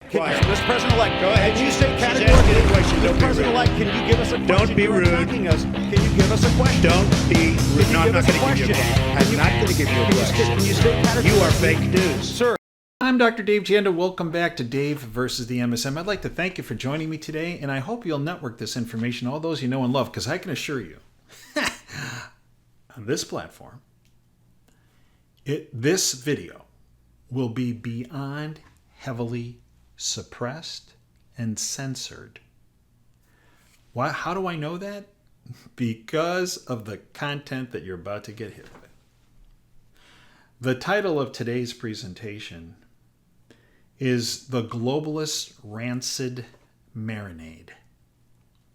Quiet. Mr. President-elect, Go ahead. can you state She's asking a categorically, question. Don't Mr. be President-elect, can you give us a question? Don't be You are rude. attacking us. Can you give us a question? Don't be rude. Can No, you I'm give not us a going to give you a question? question. I'm not going to give you a question. Can you state categorically? You are fake news. Sir. I'm Dr. Dave Janda. Welcome back to Dave versus the MSM. I'd like to thank you for joining me today, and I hope you'll network this information to all those you know and love, because I can assure you, on this platform, this video will be beyond heavily suppressed and censored. Why? How do I know that? Because of the content that you're about to get hit with. The title of today's presentation is The Globalist Rancid Marinade.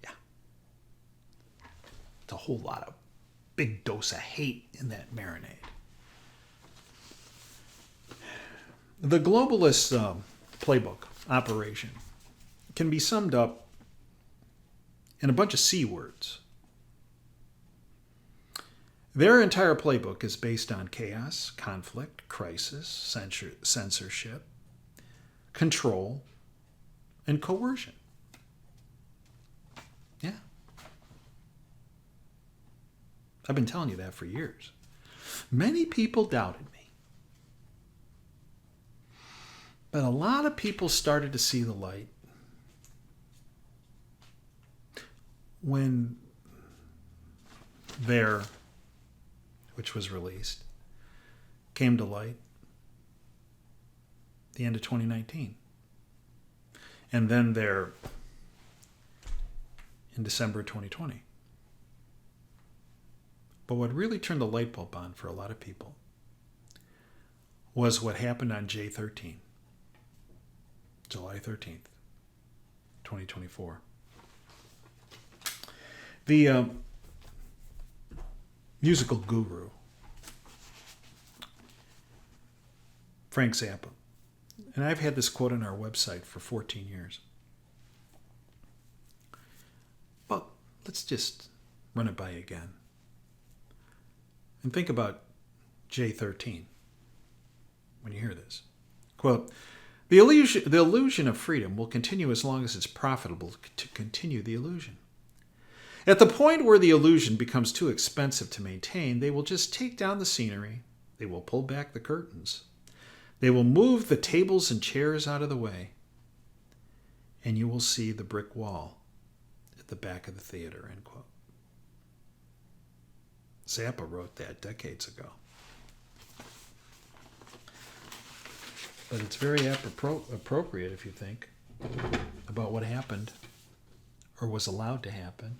Yeah. It's a whole lot of big dose of hate in that marinade. The globalist playbook operation can be summed up in a bunch of C words. Their entire playbook is based on chaos, conflict, crisis, censorship, control, and coercion. Yeah. I've been telling you that for years. Many people doubted me. But a lot of people started to see the light when their, which was released, came to light the end of 2019. And then there in December 2020. But what really turned the light bulb on for a lot of people was what happened on J13, July 13th, 2024. The musical guru, Frank Zappa, and I've had this quote on our website for 14 years. But let's just run it by again. And think about J13 when you hear this. Quote, the illusion of freedom will continue as long as it's profitable to continue the illusion. At the point where the illusion becomes too expensive to maintain, they will just take down the scenery. They will pull back the curtains. They will move the tables and chairs out of the way. And you will see the brick wall at the back of the theater, end quote. Zappa wrote that decades ago. But it's very appropriate if you think about what happened or was allowed to happen.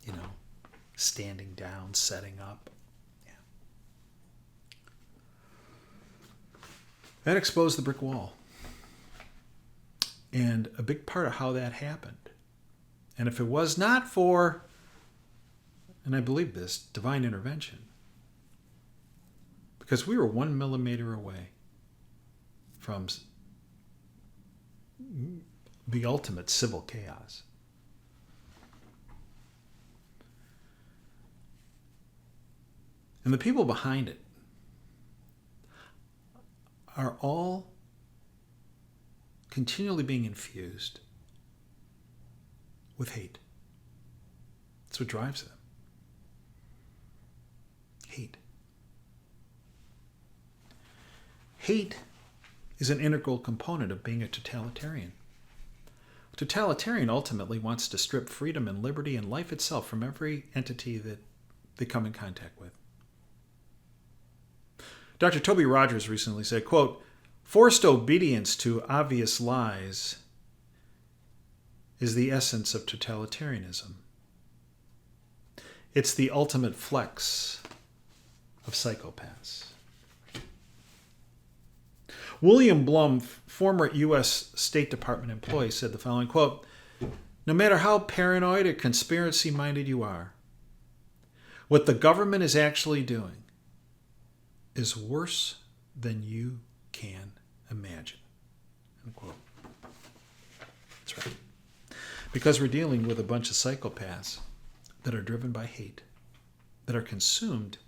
You know, standing down, setting up. Yeah. That exposed the brick wall. And a big part of how that happened. And if it was not for, and I believe this, divine intervention, because we were 1 millimeter away from the ultimate civil chaos. And the people behind it are all continually being infused with hate. That's what drives them. Hate. Hate is an integral component of being a totalitarian. A totalitarian ultimately wants to strip freedom and liberty and life itself from every entity that they come in contact with. Dr. Toby Rogers recently said, quote, forced obedience to obvious lies is the essence of totalitarianism. It's the ultimate flex of psychopaths. William Blum, former U.S. State Department employee, said the following, quote, no matter how paranoid or conspiracy-minded you are, what the government is actually doing is worse than you can imagine. End quote. That's right. Because we're dealing with a bunch of psychopaths that are driven by hate, that are consumed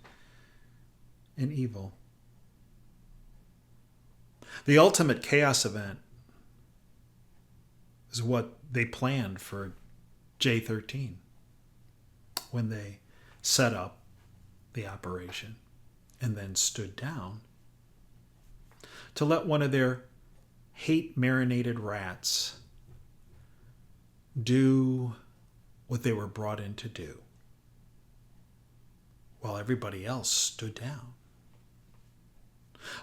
in evil. The ultimate chaos event is what they planned for J13 when they set up the operation and then stood down to let one of their hate-marinated rats do what they were brought in to do, while everybody else stood down.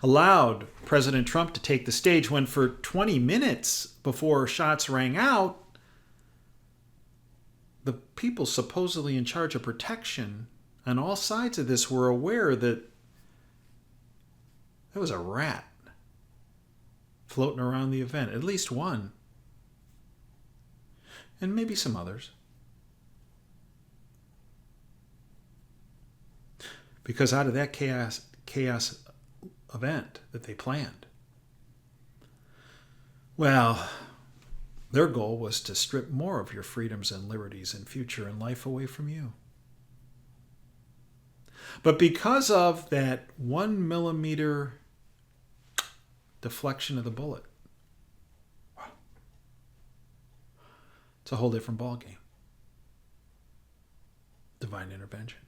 Allowed President Trump to take the stage when for 20 minutes before shots rang out, the people supposedly in charge of protection on all sides of this were aware that there was a rat floating around the event, at least one, and maybe some others. Because out of that chaos event that they planned, well, their goal was to strip more of your freedoms and liberties and future and life away from you. But because of that 1 millimeter deflection of the bullet, it's a whole different ballgame. Divine intervention.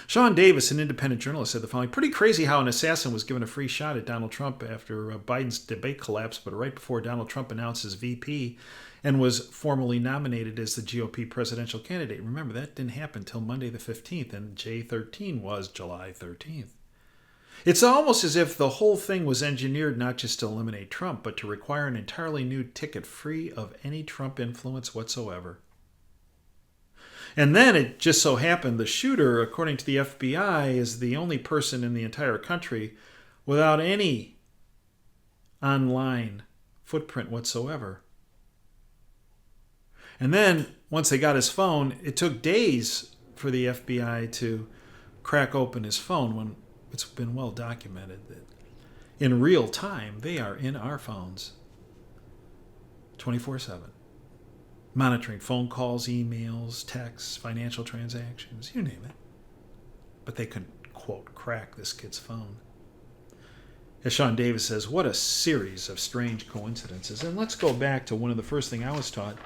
Sean Davis, an independent journalist, said the following: pretty crazy how an assassin was given a free shot at Donald Trump after Biden's debate collapsed, but right before Donald Trump announced his VP and was formally nominated as the GOP presidential candidate. Remember, that didn't happen until Monday the 15th, and J13 was July 13th. It's almost as if the whole thing was engineered not just to eliminate Trump, but to require an entirely new ticket free of any Trump influence whatsoever. And then it just so happened the shooter, according to the FBI, is the only person in the entire country without any online footprint whatsoever. And then, once they got his phone, it took days for the FBI to crack open his phone, when it's been well documented that in real time they are in our phones 24/7. Monitoring phone calls, emails, texts, financial transactions, you name it. But they couldn't, quote, crack this kid's phone. As Sean Davis says, what a series of strange coincidences. And let's go back to one of the first things I was taught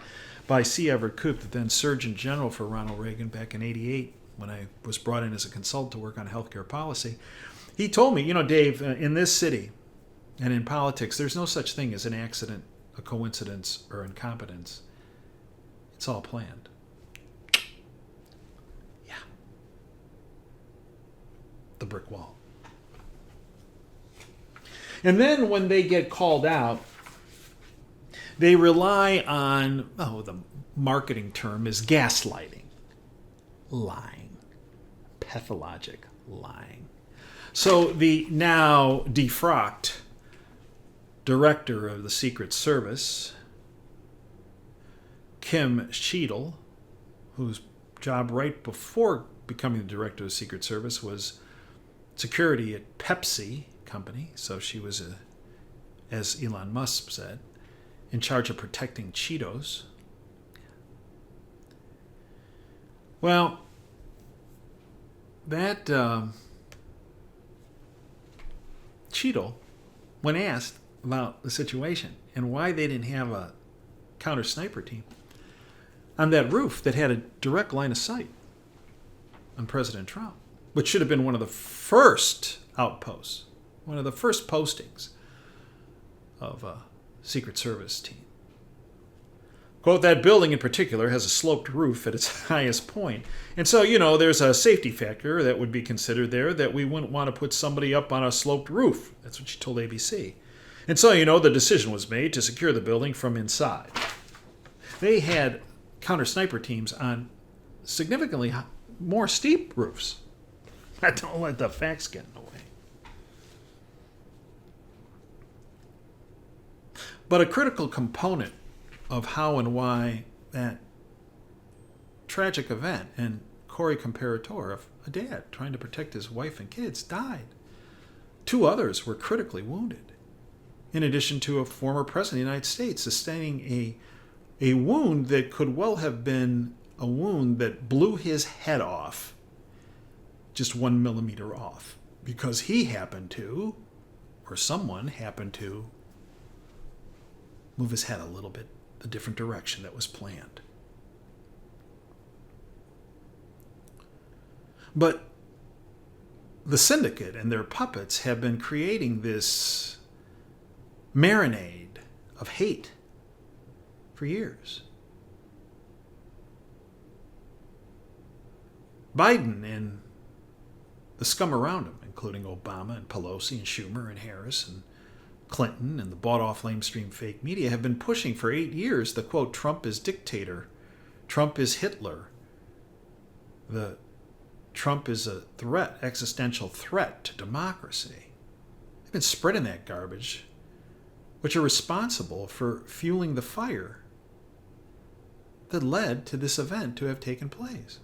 by C. Everett Koop, the then Surgeon General for Ronald Reagan back in '88, when I was brought in as a consultant to work on healthcare policy. He told me, Dave, in this city and in politics, there's no such thing as an accident, a coincidence, or incompetence. It's all planned. Yeah. The brick wall. And then when they get called out, they rely on, the marketing term is gaslighting. Lying. Pathologic lying. So the now defrocked director of the Secret Service, Kim Cheadle, whose job right before becoming the director of the Secret Service was security at Pepsi Company, so she was, as Elon Musk said, in charge of protecting Cheetos. Well, that Cheadle, when asked about the situation and why they didn't have a counter sniper team on that roof that had a direct line of sight on President Trump, which should have been one of the first outposts, one of the first postings of a Secret Service team. Quote, that building in particular has a sloped roof at its highest point. And so, there's a safety factor that would be considered there, that we wouldn't want to put somebody up on a sloped roof. That's what she told ABC. And so, the decision was made to secure the building from inside. They had counter-sniper teams on significantly more steep roofs. Don't let the facts get in the way. But a critical component of how and why that tragic event, and Corey Comparator, a dad trying to protect his wife and kids, died. 2 others were critically wounded, in addition to a former president of the United States sustaining a wound that could well have been a wound that blew his head off, just 1 millimeter off, because he happened to, or someone happened to, move his head a little bit a different direction that was planned. But the syndicate and their puppets have been creating this marinade of hate for years. Biden and the scum around him, including Obama and Pelosi and Schumer and Harris and Clinton and the bought-off lamestream fake media, have been pushing for 8 years the, quote, Trump is dictator, Trump is Hitler, the Trump is a threat, existential threat to democracy. They've been spreading that garbage, which are responsible for fueling the fire that led to this event to have taken place.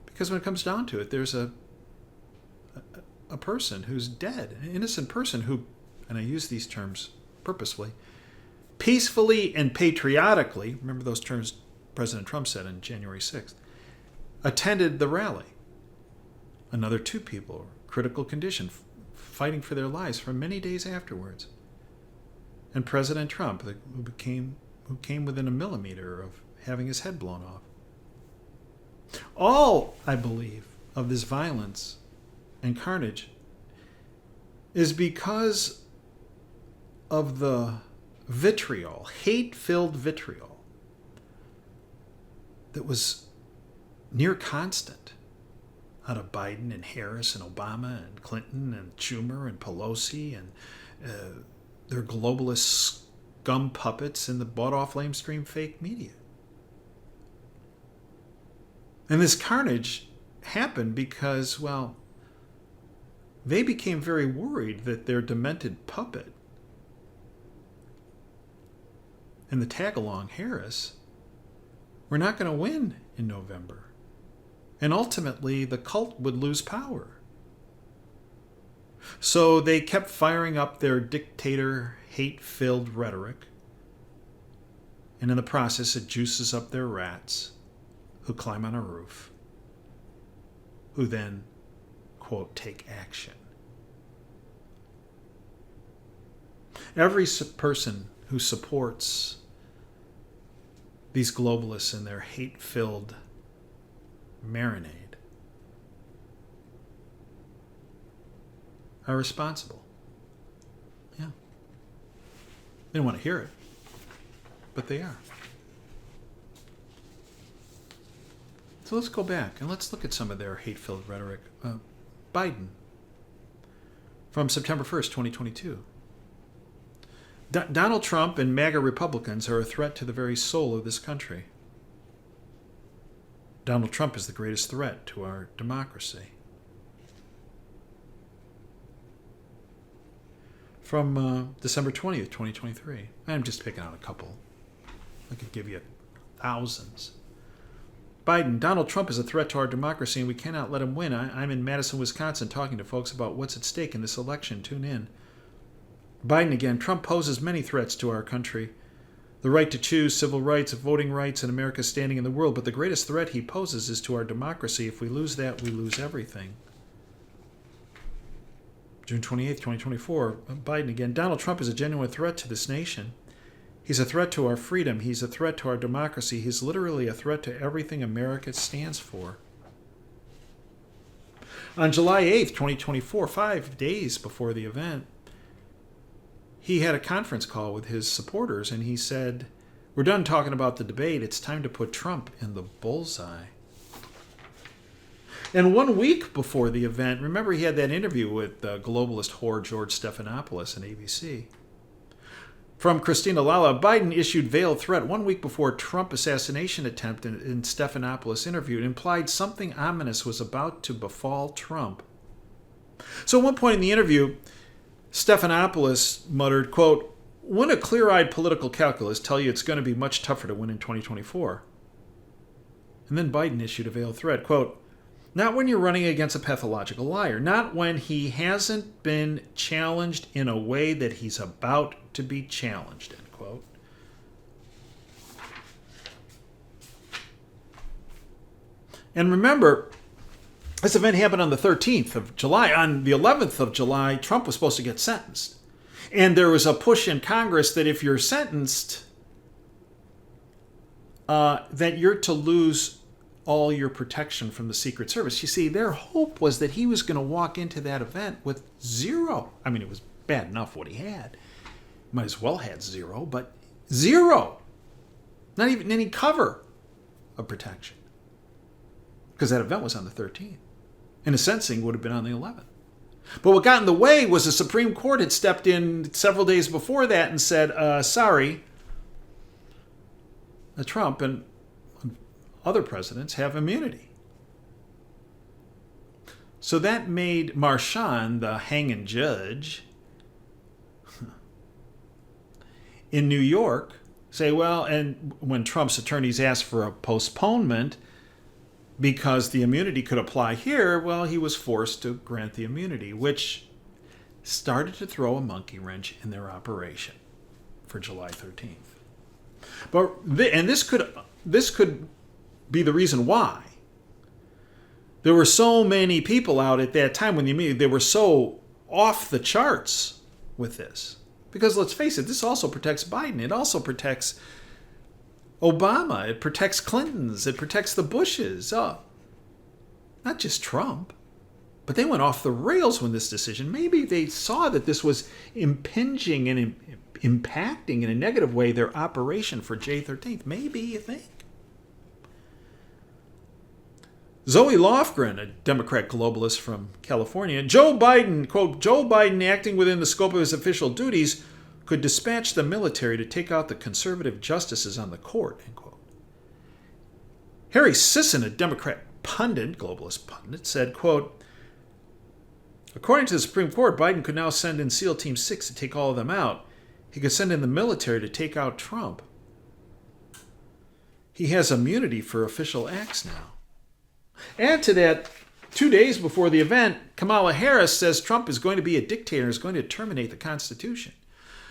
Because when it comes down to it, there's a person who's dead, an innocent person who, and I use these terms purposefully, peacefully and patriotically, remember those terms President Trump said on January 6th, attended the rally. Another 2 people, critical condition, fighting for their lives for many days afterwards. And President Trump, who came within a millimeter of having his head blown off. All, I believe, of this violence and carnage is because of the vitriol, hate-filled vitriol, that was near constant out of Biden and Harris and Obama and Clinton and Schumer and Pelosi and their globalist scum puppets in the bought-off lamestream fake media. And this carnage happened because, well, they became very worried that their demented puppet and the tag-along Harris were not going to win in November. And ultimately, the cult would lose power. So they kept firing up their dictator, hate-filled rhetoric. And in the process, it juices up their rats who climb on a roof, who then, quote, take action. Every person who supports these globalists and their hate-filled marinade are responsible. Yeah. They don't want to hear it, but they are. So let's go back and let's look at some of their hate-filled rhetoric. Biden, from September 1st, 2022. Donald Trump and MAGA Republicans are a threat to the very soul of this country. Donald Trump is the greatest threat to our democracy. From December 20th, 2023. I'm just picking out a couple. I could give you thousands. Biden, Donald Trump is a threat to our democracy and we cannot let him win. I'm in Madison, Wisconsin talking to folks about what's at stake in this election. Tune in. Biden again, Trump poses many threats to our country. The right to choose, civil rights, voting rights, and America's standing in the world. But the greatest threat he poses is to our democracy. If we lose that, we lose everything. June 28th, 2024. Biden again, Donald Trump is a genuine threat to this nation. He's a threat to our freedom. He's a threat to our democracy. He's literally a threat to everything America stands for. On July 8th, 2024, 5 days before the event, he had a conference call with his supporters and he said, "We're done talking about the debate. It's time to put Trump in the bullseye." And 1 week before the event, remember he had that interview with globalist whore George Stephanopoulos on ABC. From Christina Lala, Biden issued veiled threat 1 week before Trump assassination attempt in Stephanopoulos interview. It implied something ominous was about to befall Trump. So at one point in the interview, Stephanopoulos muttered, quote, "Wouldn't a clear-eyed political calculus tell you it's going to be much tougher to win in 2024? And then Biden issued a veiled threat, quote, "Not when you're running against a pathological liar, not when he hasn't been challenged in a way that he's about to be challenged," end quote. And remember, this event happened on the 13th of July. On the 11th of July, Trump was supposed to get sentenced. And there was a push in Congress that if you're sentenced, that you're to lose all your protection from the Secret Service. You see, their hope was that he was going to walk into that event with zero. I mean, it was bad enough what he had. Might as well had zero, but zero. Not even any cover of protection. Because that event was on the 13th. And the sentencing would have been on the 11th. But what got in the way was the Supreme Court had stepped in several days before that and said, sorry, Trump and other presidents have immunity. So that made Marchand, the hanging judge in New York, say, well, and when Trump's attorneys asked for a postponement because the immunity could apply here, well, he was forced to grant the immunity, which started to throw a monkey wrench in their operation for July 13th. And this could be the reason why there were so many people out at that time when they were so off the charts with this. Because let's face it, this also protects Biden. It also protects Obama. It protects Clintons. It protects the Bushes. Not just Trump. But they went off the rails when this decision. Maybe they saw that this was impinging and impacting in a negative way their operation for J13th. Maybe, you think. Zoe Lofgren, a Democrat globalist from California, Joe Biden, quote, Joe Biden acting within the scope of his official duties could dispatch the military to take out the conservative justices on the court, end quote. Harry Sisson, a Democrat pundit, globalist pundit, said, quote, according to the Supreme Court, Biden could now send in SEAL Team 6 to take all of them out. He could send in the military to take out Trump. He has immunity for official acts now. Add to that, 2 days before the event, Kamala Harris says Trump is going to be a dictator and is going to terminate the Constitution.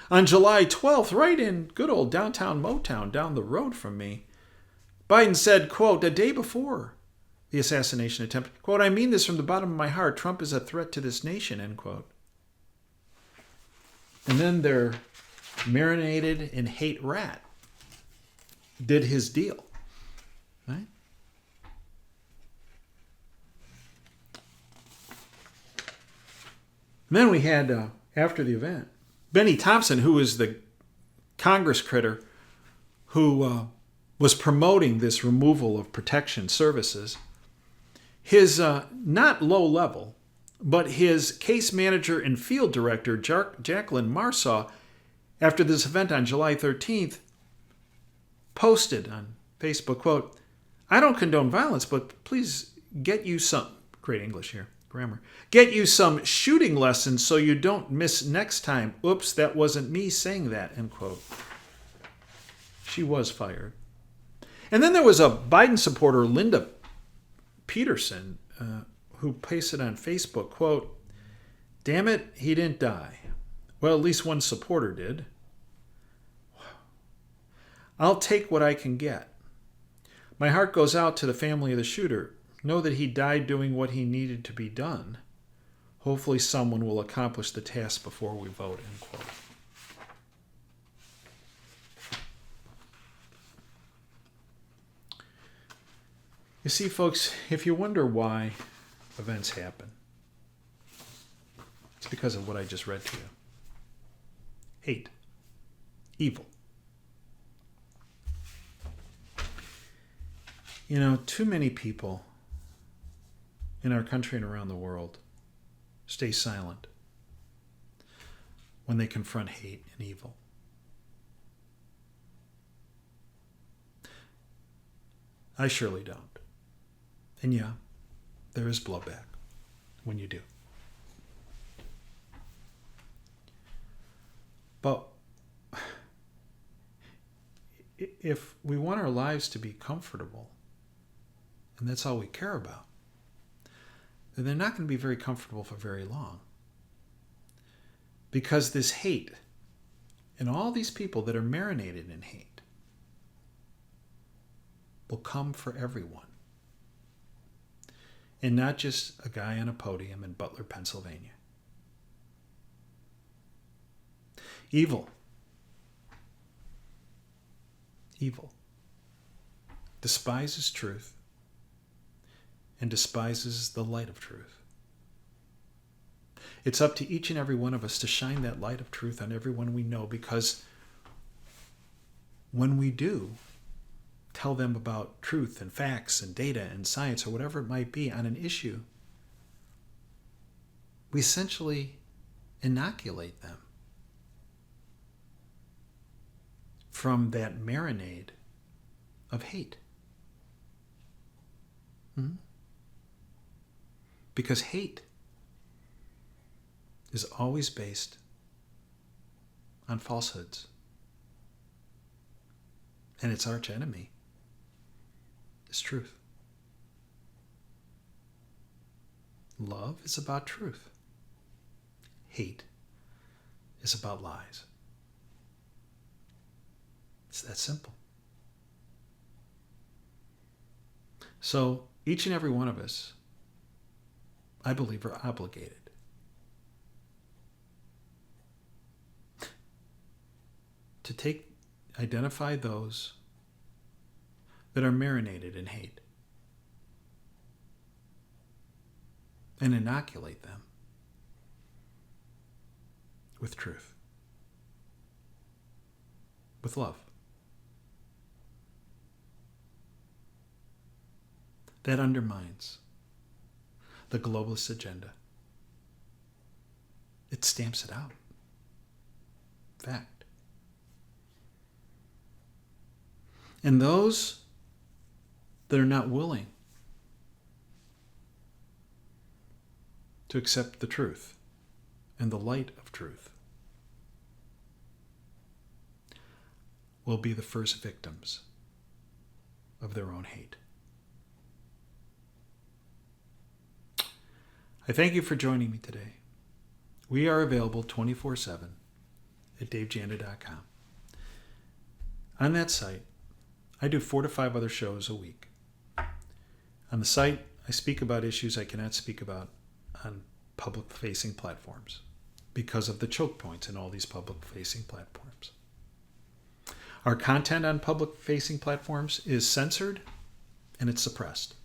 On July 12th, right in good old downtown Motown, down the road from me, Biden said, quote, a day before the assassination attempt, quote, I mean this from the bottom of my heart. Trump is a threat to this nation, end quote. And then their marinated in hate rat did his deal, right? And then we had, after the event, Benny Thompson, who was the Congress critter who was promoting this removal of protection services. His, not low level, but his case manager and field director, Jacqueline Marsaw, after this event on July 13th, posted on Facebook, quote, I don't condone violence, but please get you some, great English here. Grammar. Get you some shooting lessons so you don't miss next time. Oops, that wasn't me saying that, end quote. She was fired. And then there was a Biden supporter, Linda Peterson, who pasted on Facebook, quote, damn it, he didn't die. Well, at least one supporter did. I'll take what I can get. My heart goes out to the family of the shooter. Know that he died doing what he needed to be done. Hopefully someone will accomplish the task before we vote, end quote. You see, folks, if you wonder why events happen, it's because of what I just read to you. Hate. Evil. You know, too many people in our country and around the world stay silent when they confront hate and evil. I surely don't. And yeah, there is blowback when you do. But if we want our lives to be comfortable, and that's all we care about, then they're not going to be very comfortable for very long. Because this hate, and all these people that are marinated in hate, will come for everyone. And not just a guy on a podium in Butler, Pennsylvania. Evil despises truth and despises the light of truth. It's up to each and every one of us to shine that light of truth on everyone we know, because when we do tell them about truth and facts and data and science or whatever it might be on an issue, we essentially inoculate them from that marinade of hate. Because hate is always based on falsehoods. And its arch enemy is truth. Love is about truth. Hate is about lies. It's that simple. So each and every one of us, I believe, are obligated to identify those that are marinated in hate and inoculate them with truth, with love. That undermines the globalist agenda. It stamps it out. Fact. And those that are not willing to accept the truth and the light of truth will be the first victims of their own hate. I thank you for joining me today. We are available 24/7 at davejanda.com. On that site, I do 4 to 5 other shows a week. On the site, I speak about issues I cannot speak about on public-facing platforms because of the choke points in all these public-facing platforms. Our content on public-facing platforms is censored and it's suppressed.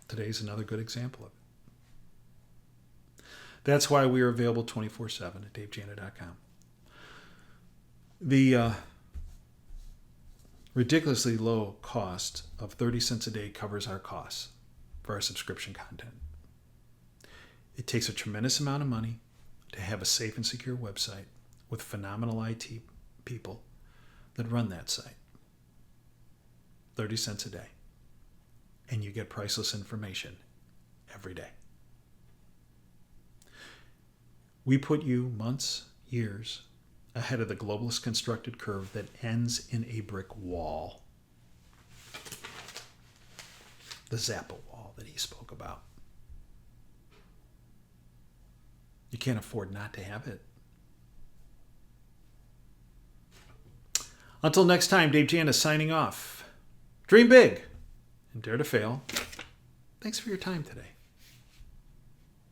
Today's another good example of it. That's why we are available 24/7 at davejanda.com. The ridiculously low cost of 30 cents a day covers our costs for our subscription content. It takes a tremendous amount of money to have a safe and secure website with phenomenal IT people that run that site. 30 cents a day. And you get priceless information every day. We put you months, years ahead of the globalist constructed curve that ends in a brick wall. The Zappa wall that he spoke about. You can't afford not to have it. Until next time, Dave Janda signing off. Dream big and dare to fail. Thanks for your time today.